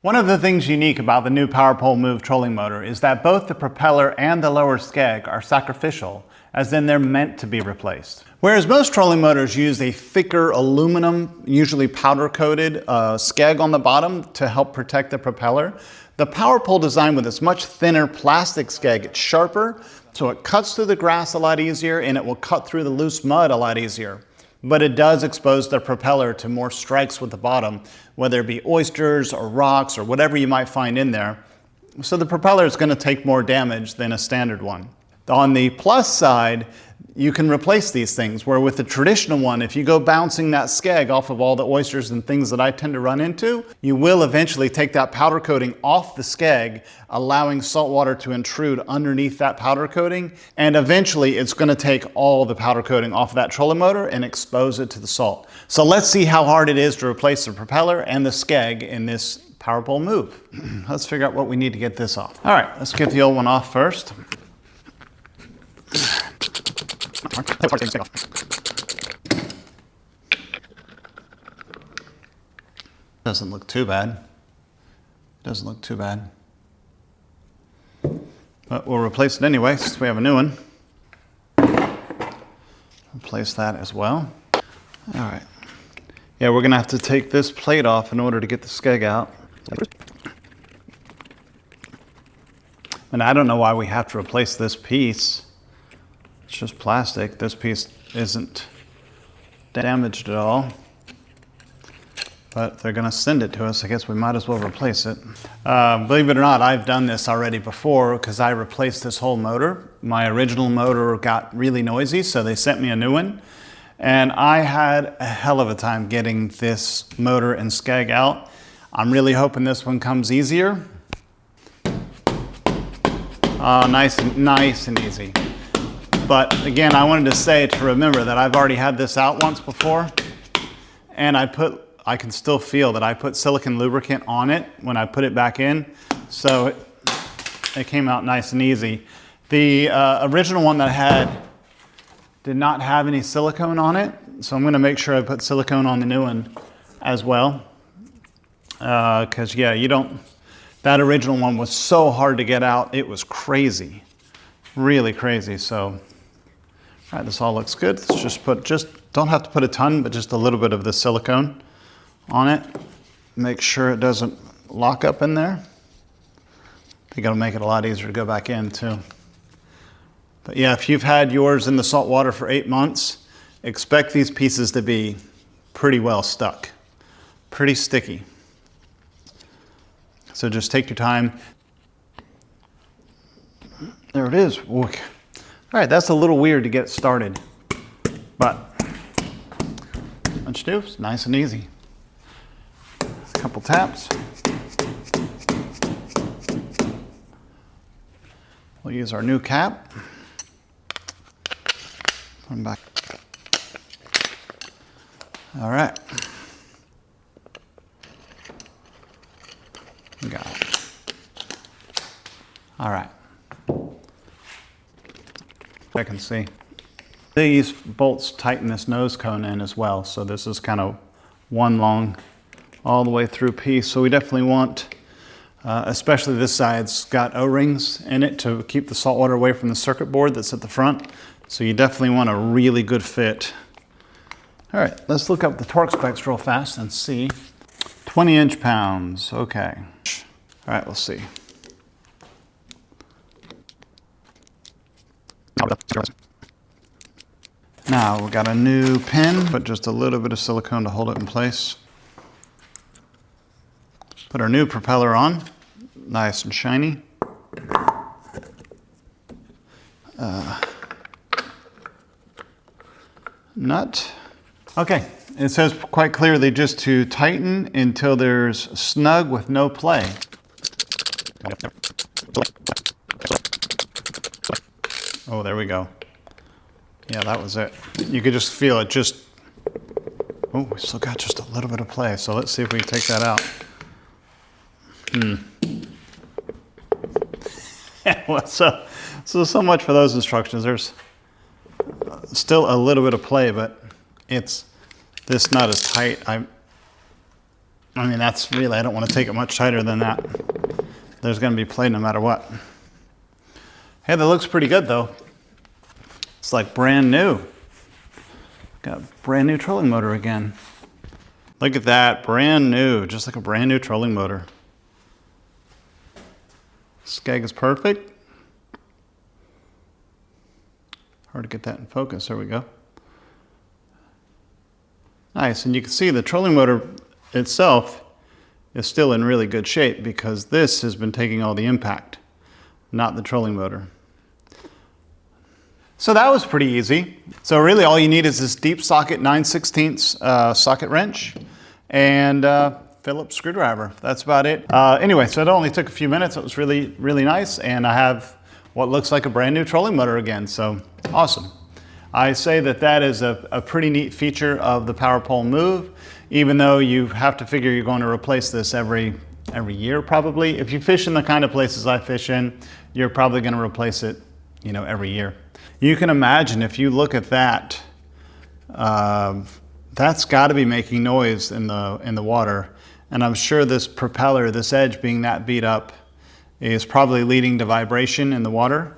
One of the things unique about the new Power Pole Move trolling motor is that both the propeller and the lower skeg are sacrificial, as in they're meant to be replaced. Whereas most trolling motors use a thicker aluminum, usually powder coated skeg on the bottom to help protect the propeller, the Power Pole design with this much thinner plastic skeg, it's sharper, so it cuts through the grass a lot easier and it will cut through the loose mud a lot easier. But it does expose the propeller to more strikes with the bottom, whether it be oysters or rocks or whatever you might find in there. So the propeller is going to take more damage than a standard one. On the plus side, you can replace these things, where with the traditional one, if you go bouncing that skeg off of all the oysters and things that I tend to run into, you will eventually take that powder coating off the skeg, allowing salt water to intrude underneath that powder coating, and eventually it's going to take all the powder coating off of that trolling motor and expose it to the salt. So let's see how hard it is to replace the propeller and the skeg in this Power Pole Move. Let's figure out what we need to get this off. All right, let's get the old one off first. Doesn't look too bad. Doesn't look too bad. But we'll replace it anyway since we have a new one. Replace that as well. All right. Yeah, we're gonna have to take this plate off in order to get the skeg out. And I don't know why we have to replace this piece. It's just plastic. This piece isn't damaged at all. But they're going to send it to us. I guess we might as well replace it. Believe it or not, I've done this already before because I replaced this whole motor. My original motor got really noisy, so they sent me a new one. And I had a hell of a time getting this motor and skeg out. I'm really hoping this one comes easier. Nice and easy. But again, I wanted to say to remember that I've already had this out once before, and I can still feel that I put silicone lubricant on it when I put it back in, so it came out nice and easy. The original one that I had did not have any silicone on it, so I'm going to make sure I put silicone on the new one as well, because yeah, that original one was so hard to get out, it was crazy, really crazy. So all right, this all looks good. Let's just don't have to put a ton, but just a little bit of the silicone on it. Make sure it doesn't lock up in there. I think it'll make it a lot easier to go back in too. But yeah, if you've had yours in the salt water for 8 months, expect these pieces to be pretty well stuck, pretty sticky. So just take your time. There it is. All right, that's a little weird to get started, but what you do is nice and easy. A couple taps. We'll use our new cap. Put them back. All right. Got it. All right. I can see. These bolts tighten this nose cone in as well, so this is kind of one long all the way through piece. So we definitely want, especially this side's got O-rings in it to keep the salt water away from the circuit board that's at the front. So you definitely want a really good fit. All right, let's look up the torque specs real fast and see. 20 inch-pounds, okay. All right, we'll see. Now we've got a new pin, but just a little bit of silicone to hold it in place. Put our new propeller on, nice and shiny. Nut. Okay, it says quite clearly just to tighten until there's snug with no play. Oh, there we go. Yeah, that was it. You could just feel it just, oh, we still got just a little bit of play. So let's see if we can take that out. Well, so much for those instructions. There's still a little bit of play, but this nut is tight. I mean, that's really, I don't want to take it much tighter than that. There's going to be play no matter what. Hey, that looks pretty good though. It's like brand new. Got a brand new trolling motor again. Look at that, brand new, just like a brand new trolling motor. Skeg is perfect. Hard to get that in focus, there we go. Nice, and you can see the trolling motor itself is still in really good shape because this has been taking all the impact, not the trolling motor. So that was pretty easy. So really all you need is this deep socket 9/16 socket wrench and Phillips screwdriver. That's about it. Anyway, so it only took a few minutes. It was really, really nice. And I have what looks like a brand new trolling motor again. So awesome. I say that that is a pretty neat feature of the Power Pole Move, even though you have to figure you're going to replace this every year probably. If you fish in the kind of places I fish in, you're probably going to replace it, you know, every year. You can imagine if you look at that, that's got to be making noise in the water. And I'm sure this propeller, this edge being that beat up, is probably leading to vibration in the water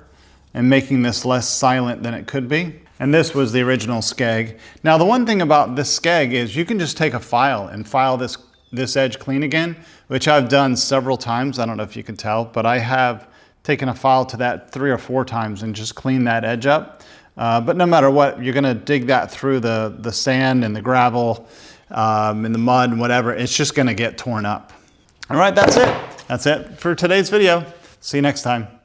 and making this less silent than it could be. And this was the original skeg. Now the one thing about this skeg is you can just take a file and file this edge clean again, which I've done several times. I don't know if you can tell, but I have taken a file to that 3 or 4 times and just clean that edge up. But no matter what, you're gonna dig that through the sand and the gravel and the mud and whatever, it's just gonna get torn up. All right, that's it. That's it for today's video. See you next time.